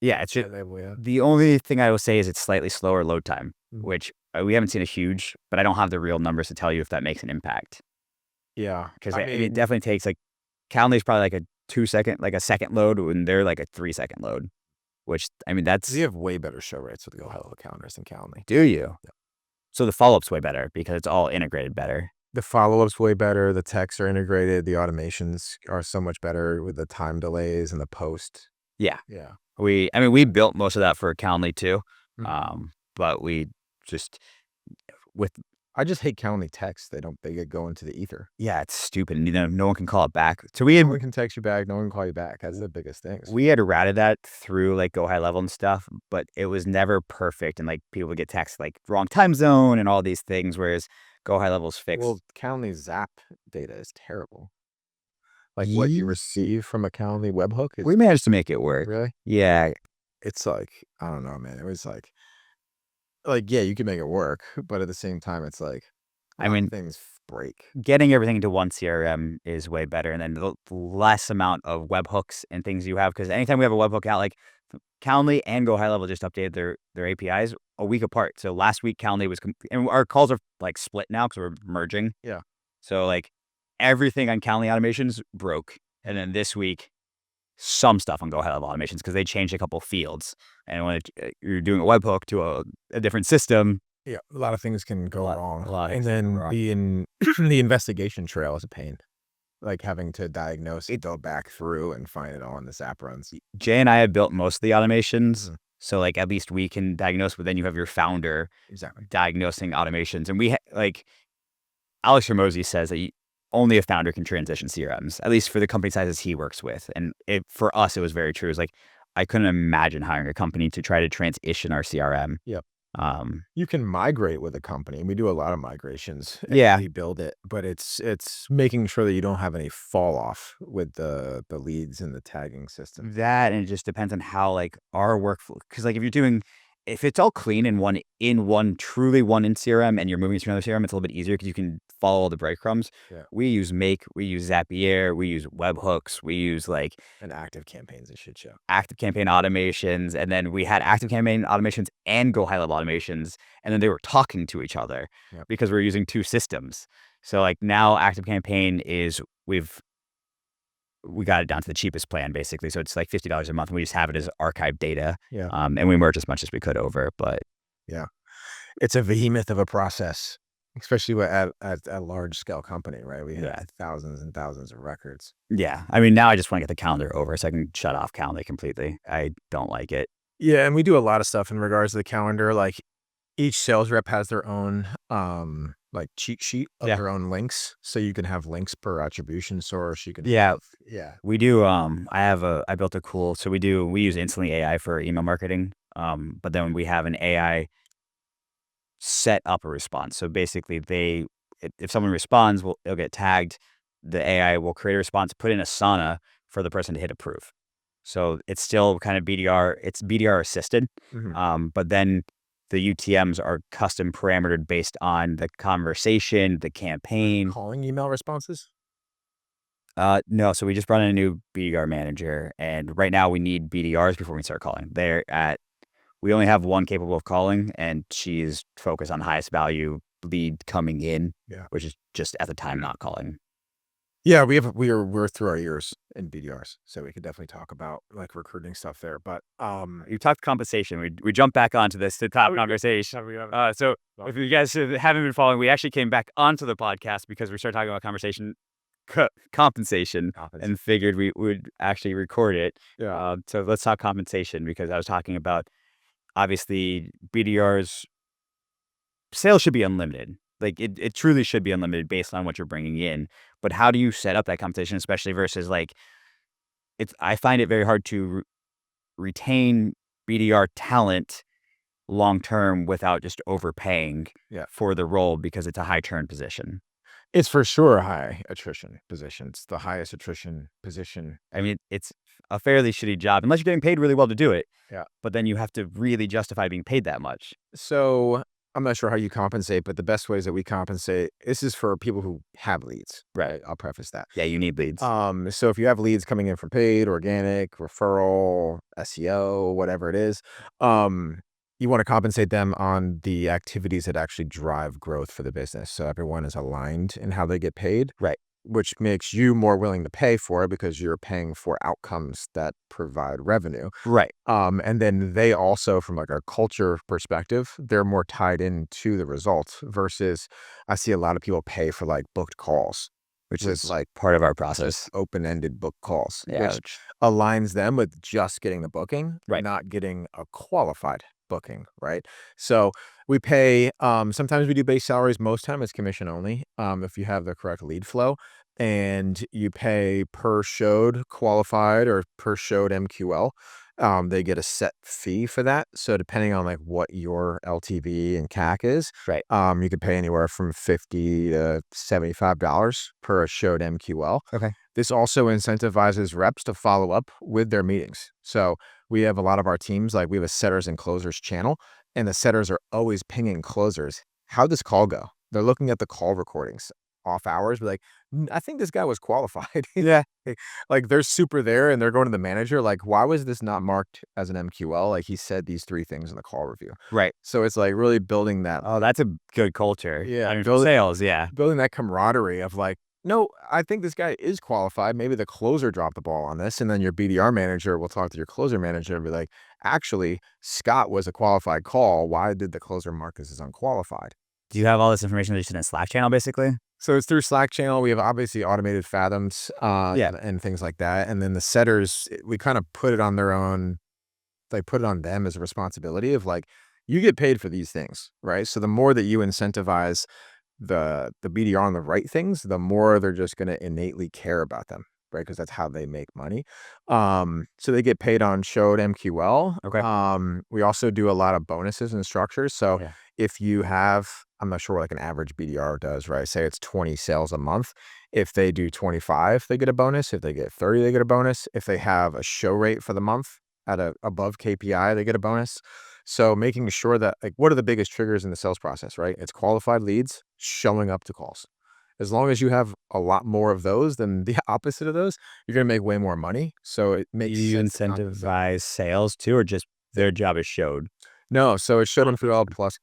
Yeah, it's just, Yeah. the only thing I will say is it's slightly slower load time, Mhm. which we haven't seen a huge, but I don't have the real numbers to tell you if that makes an impact. Yeah. Because I it mean, definitely takes like, Calendly's probably like a 2-second, like a second load, and they're like a 3-second load, which, I mean, that's, you have way better show rates with the Go High Level calendars than Calendly. do you? Yeah. So the follow-up's way better because it's all integrated better. The follow-up's way better, the texts are integrated, the automations are so much better with the time delays and the post. Yeah. Yeah. I mean, we built most of that for Calendly too. Mhm. But we just, with, I just hate Calendly texts. They get go into the ether. yeah, it's stupid. And, no one can call it back. So we No had, one can text you back, no one can call you back. That's the biggest things. we had routed that through like Go High Level and stuff, but it was never perfect. And like people would get texts like wrong time zone and all these things, whereas Go High Level's fixed. Well, Calendly Zap data is terrible. Like what you receive from a Calendly webhook is We managed to make it work. really, Yeah. it's like, I don't know, man. It was like, yeah, you can make it work, but at the same time, it's like, a I lot of mean, things break. getting everything into one CRM is way better. And then the less amount of webhooks and things you have, because anytime we have a webhook out, like Calendly and Go High Level just updated their APIs a week apart. So last week Calendly was, and our calls are like split now because we're merging. Yeah. So like everything on Calendly automations broke. And then this week, some stuff on Go High Level automations because they changed a couple fields. And when you're doing a webhook to a different system, Yeah, a lot of things can go wrong. a lot of And things can go then wrong. the investigation trail is a pain. Like having to diagnose it, go back through and find it all in the Zap runs. Jay and I have built most of the automations. Mhm. So like at least we can diagnose, but then you have your founder Exactly. diagnosing automations. And we like Alex Ramosi says that only a founder can transition CRMs, at least for the company sizes he works with. And for us, it was very true. It's like, I couldn't imagine hiring a company to try to transition our CRM. Yep. Um, You can migrate with a company. We do a lot of migrations. And Yeah. rebuild it, but it's making sure that you don't have any fall off with the leads and the tagging system. That, and it just depends on how like our workflow, because like if it's all clean in truly one in CRM and you're moving to another CRM, it's a little bit easier because you can follow all the breadcrumbs. Yeah. We use Make, we use Zapier, we use webhooks, we use like And active campaigns and shit show. active campaign automations, and then we had active campaign automations and Go High Level automations, and then they were talking to each other Yep. because we're using two systems. So like now active campaign is we got it down to the cheapest plan basically. So it's like $50 a month, and we just have it as archived data. Yeah. And we merge as much as we could over, but It's a behemoth of a process, especially at a large scale company, right? We have thousands and thousands of records. yeah. I mean, now I just want to get the calendar over so I can shut off Calendly completely. I don't like it. Yeah, and we do a lot of stuff in regards to the calendar. Like Each sales rep has their own like cheat sheet of Yeah. their own links, so you can have links per attribution source. You can Yeah. yeah. We do, I built a cool, so we use Instantly AI for email marketing. But then we have an AI set up a response. So basically if someone responds, they'll get tagged. The AI will create a response, put in a sauna for the person to hit approve. So it's still kind of BDR, it's BDR assisted. Mhm. But then the UTMs are custom parametered based on the conversation, the campaign. Calling email responses. No, so we just brought in a new BDR manager, and right now we need BDRs before we start calling. We only have one capable of calling, and she's focused on highest value lead coming in, Yeah. which is just at the time not calling. Yeah, we're through our years in BDRs, so we could definitely talk about like recruiting stuff there. But You talked compensation. We jumped back onto this to top conversation. So if you guys haven't been following, we actually came back onto the podcast because we started talking about compensation, and figured we would actually record it. Yeah. So let's talk compensation, because I was talking about, obviously, BDRs sales should be unlimited. Like it truly should be unlimited based on what you're bringing in. But how do you set up that compensation, especially versus like I find it very hard to retain BDR talent long term without just overpaying Yeah. for the role, because it's a high turn position. It's for sure a high attrition position. It's the highest attrition position. I mean, it's a fairly shitty job unless you're getting paid really well to do it. Yeah. But then you have to really justify being paid that much. So I'm not sure how you compensate, but the best ways that we compensate, this is for people who have leads. Right. I'll preface that. Yeah, you need leads. So if you have leads coming in from paid, organic, referral, SEO, whatever it is, you want to compensate them on the activities that actually drive growth for the business. So everyone is aligned in how they get paid. Right. Which makes you more willing to pay for it because you're paying for outcomes that provide revenue. Right. And then they also, from like a culture perspective, they're more tied into the results versus I see a lot of people pay for like booked calls, which is like Part of our process. open-ended book calls, Yeah. which aligns them with just getting the booking, Right. not getting a qualified booking, right? So we pay, sometimes we do base salaries, most time it's commission only, if you have the correct lead flow, and you pay per showed qualified or per showed MQL. They get a set fee for that. So depending on like what your LTV and CAC is, Right. you could pay anywhere from $50 to $75 per showed MQL. Okay. This also incentivizes reps to follow up with their meetings. So we have a lot of our teams, like we have a setters and closers channel, and the setters are always pinging closers. How'd this call go? They're looking at the call recordings off hours, but like, I think this guy was qualified. Yeah. Like they're super there and they're going to the manager. Like, why was this not marked as an MQL? Like he said these 3 things in the call review. Right. So it's like really building that. Oh, that's a good culture. Yeah, I mean, for sales. Yeah. building that camaraderie of like, no, I think this guy is qualified. Maybe the closer dropped the ball on this. And then your BDR manager will talk to your closer manager and be like, actually, Scott was a qualified call. Why did the closer mark this as unqualified? Do you have all this information just in a Slack channel, basically? So it's through Slack channel. We have obviously automated fathoms and things like that. And then the setters, we kind of put it on their own, they put it on them as a responsibility of like, you get paid for these things, right? So the more that you incentivize the BDR on the right things, the more they're just going to innately care about them, right? Because that's how they make money. So they get paid on showed MQL. Okay. We also do a lot of bonuses and structures. So if you have, I'm not sure what like an average BDR does, right? Say it's 20 sales a month. If they do 25, they get a bonus. If they get 30, they get a bonus. If they have a show rate for the month at a above KPI, they get a bonus. So making sure that like, what are the biggest triggers in the sales process, right? It's qualified leads showing up to calls. As long as you have a lot more of those than the opposite of those, you're going to make way more money. So it makes Do you sense to not do that. incentivize sales too, or just their job is showed? No, so it's showed them through all plus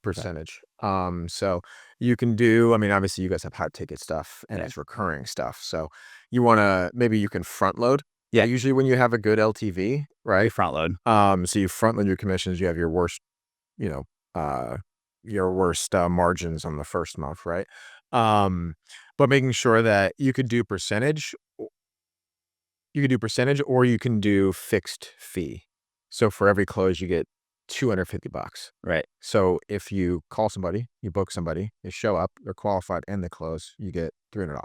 percentage. So you can do, I mean, obviously you guys have hot ticket stuff and it's recurring stuff. So you want to, maybe you can front load. Yeah. Usually when you have a good LTV, right? Front load. So you front load your commissions, you have your worst, you know, margins on the first month, right? But making sure that you could do percentage, or you can do fixed fee. So for every close you get $250. Right. So if you call somebody, you book somebody, they show up, they're qualified, and they close, you get $300,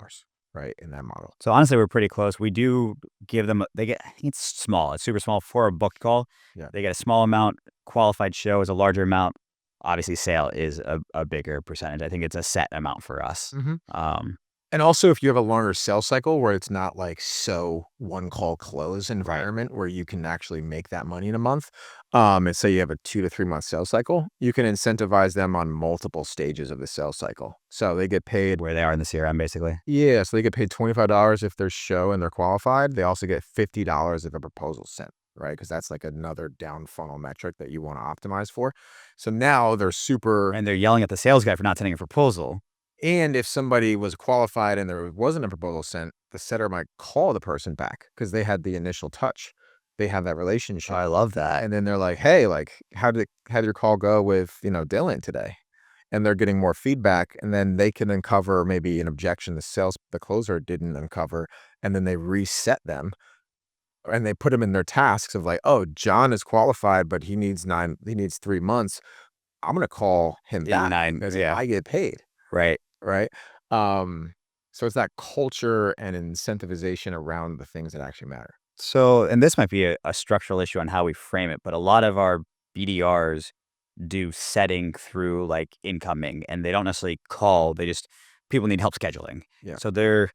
right, in that model. So honestly, we're pretty close. We do give them, they get, I think it's small. It's super small for a book call. Yeah. They get a small amount. Qualified show is a larger amount. Obviously, sale is a bigger percentage. I think it's a set amount for us. Mhm. Um, And also, if you have a longer sales cycle where it's not like so one call close environment where you can actually make that money in a month, and say you have a 2 to 3 month sales cycle, you can incentivize them on multiple stages of the sales cycle. So they get paid, where they are in the CRM, basically. yeah, so they get paid $25 if they're show and they're qualified. They also get $50 if a proposal's sent, right? Because that's like another down funnel metric that you want to optimize for. So now they're super. And they're yelling at the sales guy for not sending a proposal. And if somebody was qualified and there wasn't a proposal sent, the setter might call the person back because they had the initial touch. They have that relationship. I love that. And then they're like, hey, like, how did your call go with, Dylan today? And they're getting more feedback. And then they can uncover maybe an objection the closer didn't uncover. And then they reset them and they put them in their tasks of like, oh, John is qualified, but he needs 3 months. I'm going to call him back because Yeah. I get paid. Right. Right? So it's that culture and incentivization around the things that actually matter. So, and this might be a structural issue on how we frame it, but a lot of our BDRs do setting through like incoming and they don't necessarily call. They just, people need help scheduling. Yeah. So they're,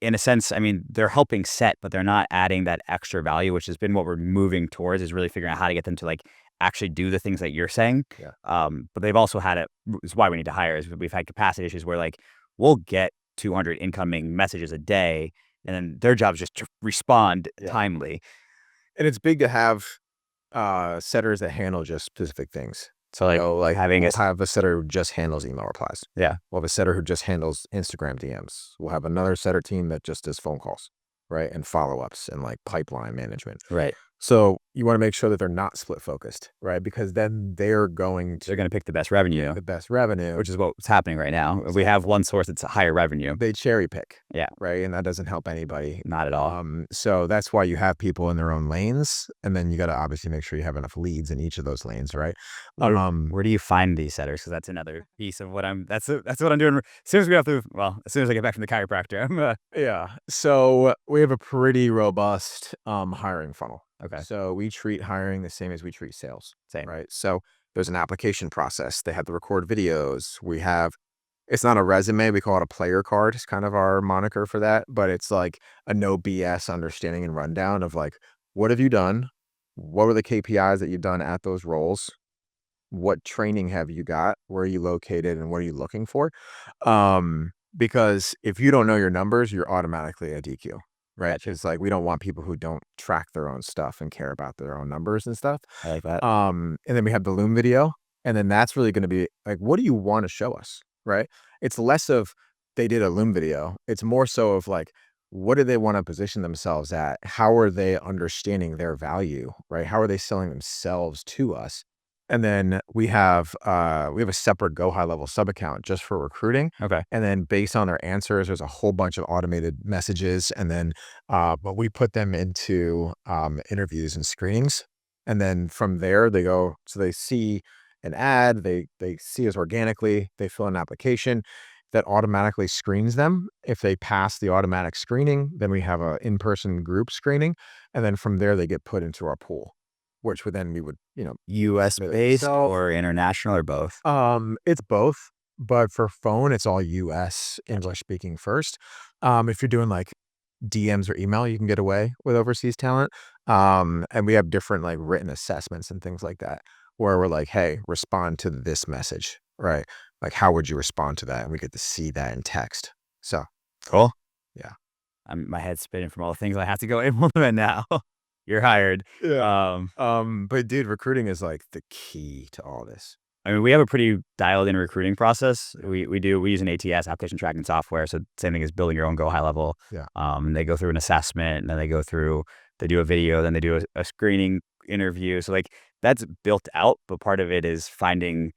in a sense, I mean, they're helping set, but they're not adding that extra value, which has been what we're moving towards, is really figuring out how to get them to like actually do the things that you're saying. Yeah. But they've also had it, is why we need to hire, is we've had capacity issues where like we'll get 200 incoming messages a day and then their job is just to respond timely. And it's big to have setters that handle just specific things. So like having we'll have a setter who just handles email replies. Yeah. We'll have a setter who just handles Instagram DMs. We'll have another setter team that just does phone calls, right? And follow-ups and like pipeline management. Right. So you want to make sure that they're not split focused, right? Because then they're going to pick the best revenue, which is what's happening right now. We have one source that's a higher revenue. They cherry pick. Yeah. Right. And that doesn't help anybody. Not at all. So that's why you have people in their own lanes. And then you got to obviously make sure you have enough leads in each of those lanes, right? Where do you find these setters? Because that's another piece of what that's what I'm doing. As soon as I get back from the chiropractor. Yeah. So we have a pretty robust hiring funnel. Okay. So we treat hiring the same as we treat sales. Same. Right. So there's an application process. They have to record videos. It's not a resume. We call it a player card. It's kind of our moniker for that. But it's like a no BS understanding and rundown of like, what have you done? What were the KPIs that you've done at those roles? What training have you got? Where are you located and what are you looking for? Because if you don't know your numbers, you're automatically a DQ. Right. It's like we don't want people who don't track their own stuff and care about their own numbers and stuff. I like that. And then we have the Loom video. And then that's really going to be like, what do you want to show us? Right. It's less of they did a Loom video. It's more so of like, what do they want to position themselves at? How are they understanding their value? Right. How are they selling themselves to us? And then we have a separate Go High Level sub account just for recruiting. Okay. And then based on their answers, there's a whole bunch of automated messages. And then but we put them into interviews and screenings. And then from there they go, so they see an ad, they see us organically, they fill an application that automatically screens them. If they pass the automatic screening, then we have a in-person group screening. And then from there they get put into our pool, which would then we would, US based or international or both? It's both, but for phone, it's all US English speaking first. If you're doing like DMs or email, you can get away with overseas talent. And we have different like written assessments and things like that, where we're like, hey, respond to this message, right? Like, how would you respond to that? And we get to see that in text. So cool. Yeah. My head's spinning from all the things I have to go implement now. You're hired. Yeah. But dude, recruiting is like the key to all this. I mean, we have a pretty dialed in recruiting process. We use an ATS, application tracking software. So same thing as building your own Go High Level. Yeah. They go through an assessment and then they do a video, then they do a screening interview. So like that's built out, but part of it is finding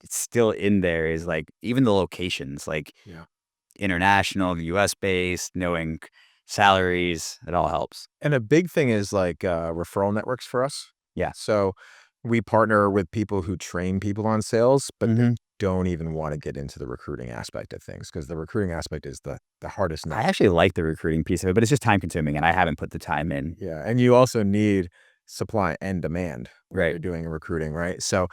it's still in there is like even the locations, like international, US based, knowing salaries, it all helps. And a big thing is like referral networks for us. Yeah. So we partner with people who train people on sales, but they Mhm. don't even want to get into the recruiting aspect of things because the recruiting aspect is the hardest I nut. actually like the recruiting piece of it, but it's just time consuming, and I haven't put the time in. Yeah, and you also need supply and demand when Right. you're doing recruiting, right? So,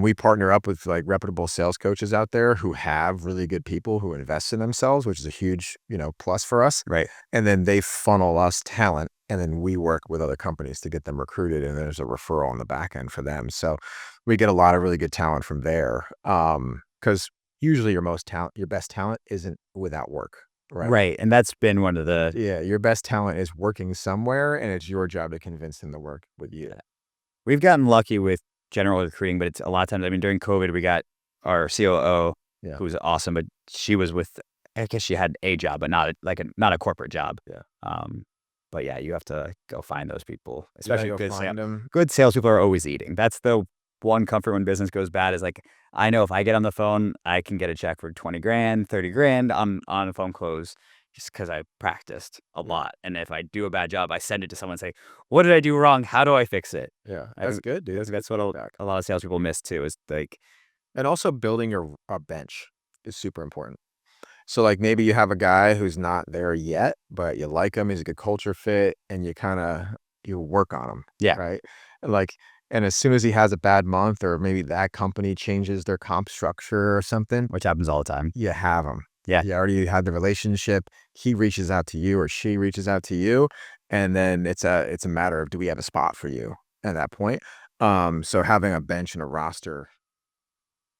we partner up with, like, reputable sales coaches out there who have really good people who invest in themselves, which is a huge, plus for us, Right. and then they funnel us talent, and then we work with other companies to get them recruited, and there's a referral on the back end for them, so we get a lot of really good talent from there, because usually your best talent isn't without work, right? Right, and that's been one of the Yeah, your best talent is working somewhere, and it's your job to convince them to work with you. we've gotten lucky with general recruiting, but it's a lot of times I mean, during COVID, we got our COO, Yeah, who's awesome, but she was with I guess she had a job, but not a corporate job. yeah. Um, but yeah, you have to go find those people, You gotta especially go find them. good salespeople are always eating. That's the one comfort when business goes bad is like, I know if I get on the phone, I can get a check for 20 grand, 30 grand on a phone close just because I practiced a Yeah, lot. And if I do a bad job, I send it to someone and say, what did I do wrong? How do I fix it? yeah. I That's think good, dude. That's good that's what feedback. a lot of salespeople miss too is like, And also building a bench is super important. So, like, maybe you have a guy who's not there yet, but you like him, he's a good culture fit, and you work on him, yeah, right? And, like and as soon as he has a bad month or maybe that company changes their comp structure or something, which happens all the time. you have him. Yeah. You already had the relationship. He reaches out to you or she reaches out to you, and then it's a matter of, do we have a spot for you at that point? So having a bench and a roster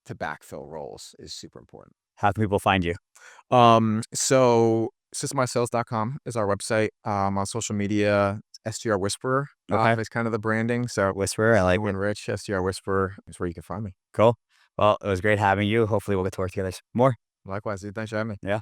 to backfill roles is super important. How can people find you? So systemizedSales.com is our website. On social media, SDR Whisperer Okay. is kind of the branding. So Whisperer, I like Stu it. and Rich, SDR Whisperer is where you can find me. Cool. Well, it was great having you. Hopefully, we'll get to work together more. Likewise, dude. Thanks for having me. Yeah.